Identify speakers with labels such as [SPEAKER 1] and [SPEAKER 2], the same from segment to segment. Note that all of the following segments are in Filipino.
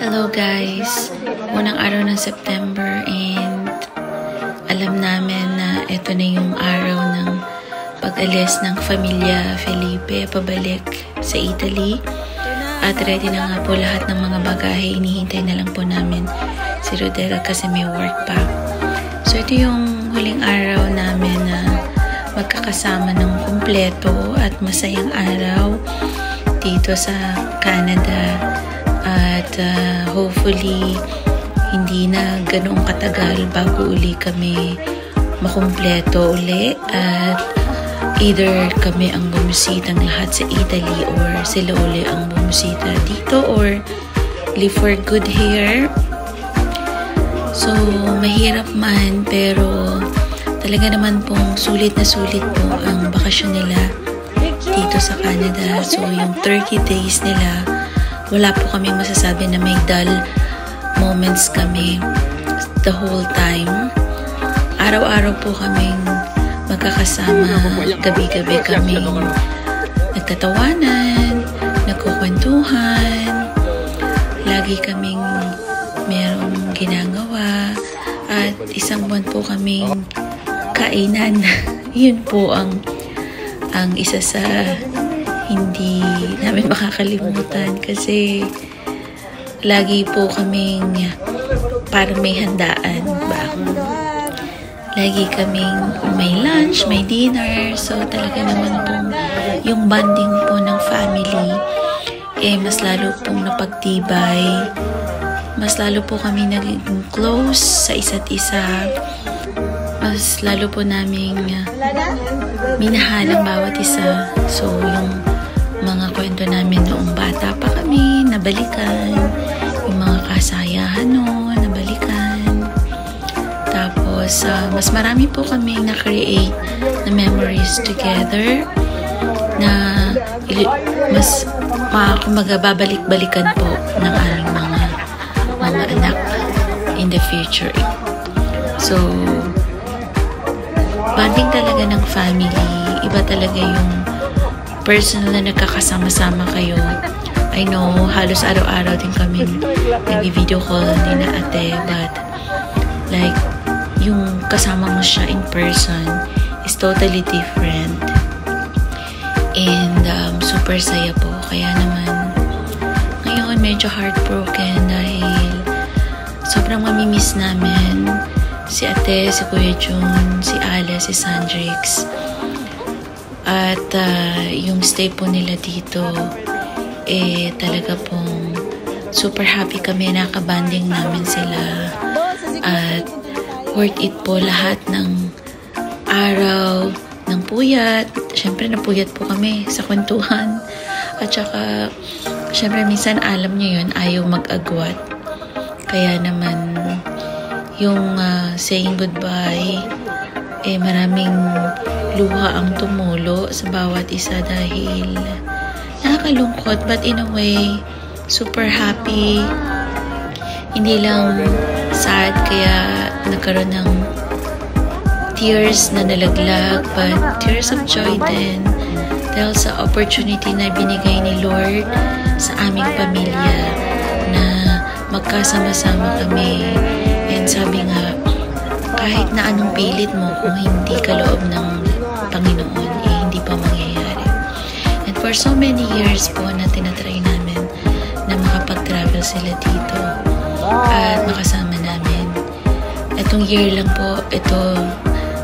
[SPEAKER 1] Hello guys! Unang araw ng September and alam namin na ito na yung araw ng pag-alis ng Pamilya Felipe pabalik sa Italy. At ready na nga po lahat ng mga bagahe. Inihintay na lang po namin si Rodel kasi may work pa. So ito yung huling araw namin na magkakasama ng kumpleto at masayang araw dito sa Canada. At hopefully hindi na ganoong katagal bago uli kami makumpleto uli at either kami ang bumisitang lahat sa Italy or sila uli ang bumisita dito or live for good here. So mahirap man pero talaga naman pong sulit na sulit po ang bakasyon nila dito sa Canada. So yung 30 days nila, wala po kaming masasabi na may dull moments kami the whole time. Araw-araw po kaming magkakasama, gabi-gabi kaming nagtatawanan, nagkukwentuhan, lagi kaming merong ginagawa, at isang buwan po kaming kainan. Yun po ang isa sa hindi namin makakalimutan kasi lagi po kaming parang may handaan ba? Lagi kaming may lunch, may dinner. So talaga naman pong yung bonding po ng family mas lalo pong napagtibay. Mas lalo po kami naging close sa isa't isa. Mas lalo po naming minahal ang bawat isa. So yung mga kwento namin noong bata pa kami, nabalikan. Yung mga kasayahan noon, nabalikan. Tapos, mas marami po kami na-create na memories together na mas babalik-balikan po ng aming mga anak in the future. So, bonding talaga ng family. Iba talaga yung personal na nagkakasama-sama kayo. I know, halos araw-araw din kami nag-video call ni na ate, but like, yung kasama mo siya in person is totally different. And super saya po. Kaya naman, ngayon medyo heartbroken dahil sobrang mamimiss namin si ate, si Kuya Jun, si Ale, si Sandrix. At yung stay po nila dito, talaga pong super happy kami, nakabanding namin sila. At worth it po lahat ng araw ng puyat. Siyempre napuyat po kami sa kwentuhan. At saka, siyempre minsan alam nyo yun, ayaw mag-agwat. Kaya naman, yung saying goodbye, maraming luha ang tumulo sa bawat isa dahil nakakalungkot, but in a way super happy. Hindi lang sad kaya nagkaroon ng tears na nalaglag, but tears of joy din dahil sa opportunity na binigay ni Lord sa aming pamilya na magkasama-sama kami. And sabi nga, kahit na anong pilit mo, kung hindi ka loob ng Panginoon, hindi pa mangyayari. And for so many years po na tinatry namin na makapag-travel sila dito at makasama namin. Itong year lang po, ito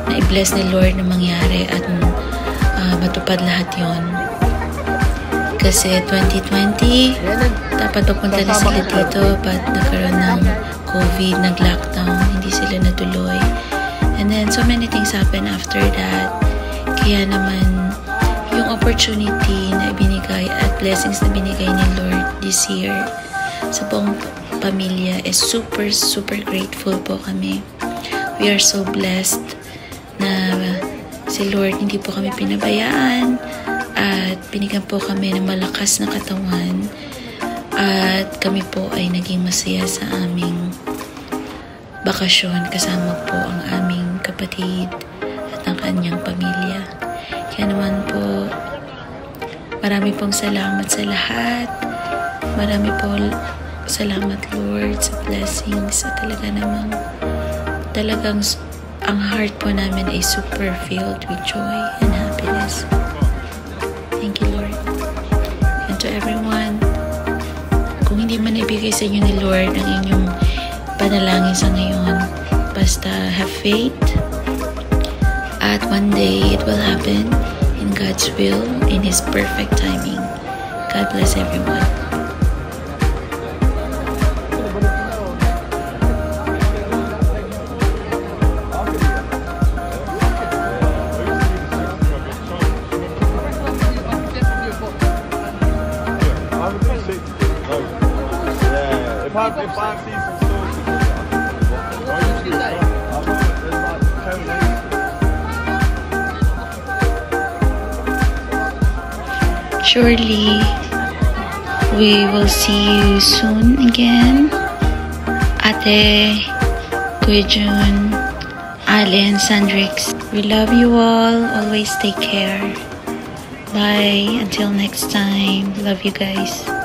[SPEAKER 1] na i-bless ni Lord na mangyari at matupad lahat yon. Kasi 2020, dapat papunta na sila dito, but nagkaroon ng COVID, nag-lockdown, hindi sila natuloy. And then, so many things happen after that. Kaya naman, yung opportunity na binigay at blessings na binigay ni Lord this year sa buong pamilya is super, super grateful po kami. We are so blessed na si Lord hindi po kami pinabayaan at binigyan po kami ng malakas na katawan. At kami po ay naging masaya sa aming bakasyon kasama po ang aming kapatid at ang kanyang pamilya. Kaya naman po, marami pong salamat sa lahat. Marami po Salamat Lord sa blessings. At talagang ang heart po namin ay super filled with joy and happiness. Thank you Lord. And to everyone, kung hindi man ibigay sa inyo ni Lord ang inyong panalangin sa ngayon, basta have faith at one day it will happen in God's will, in His perfect timing. God bless everyone.
[SPEAKER 2] If I see some
[SPEAKER 1] surely we will see you soon again. Ate, Kuya Jun, Ale, and Sandrix. We love you all. Always take care. Bye. Until next time. Love you guys.